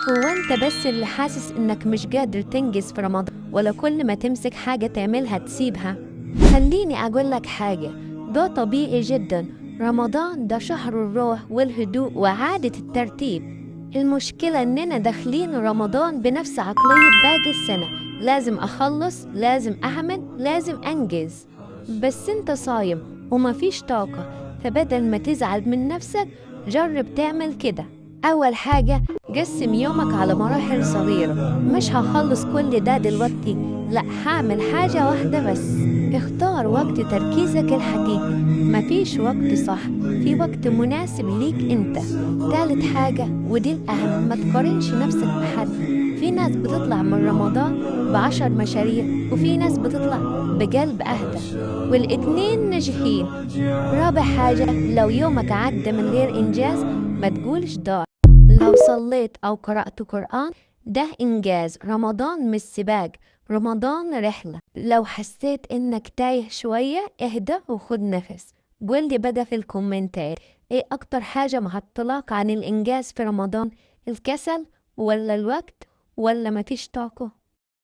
هو انت بس اللي حاسس انك مش قادر تنجز في رمضان، ولا كل ما تمسك حاجة تعملها تسيبها؟ خليني اقول لك حاجة، ده طبيعي جدا. رمضان ده شهر الروح والهدوء وعادة الترتيب. المشكلة اننا داخلين رمضان بنفس عقلية باقي السنة، لازم اخلص، لازم اعمل، لازم انجز. بس انت صايم ومفيش طاقة، فبدل ما تزعل من نفسك جرب تعمل كده. أول حاجة، قسم يومك على مراحل صغيرة. مش هخلص كل ده دلوقتي، لا، هعمل حاجة واحدة بس. اختار وقت تركيزك الحقيقي، مفيش وقت صح، في وقت مناسب ليك انت. تالت حاجة ودي الأهم، ما تقارنش نفسك بحد. في ناس بتطلع من رمضان ب10 مشاريع، وفي ناس بتطلع بقلب أهدى، والاتنين ناجحين. رابع حاجة، لو يومك عدى من غير إنجاز ما تقولش ضاع. لو صليت أو قرأت قرآن ده إنجاز. رمضان مش سباق، رمضان رحلة. لو حسيت إنك تايه شوية اهدى وخد نفس. قولي بقى في الكومنتات، إيه أكتر حاجة معطلاك عن الإنجاز في رمضان؟ الكسل ولا الوقت ولا مفيش طاقة؟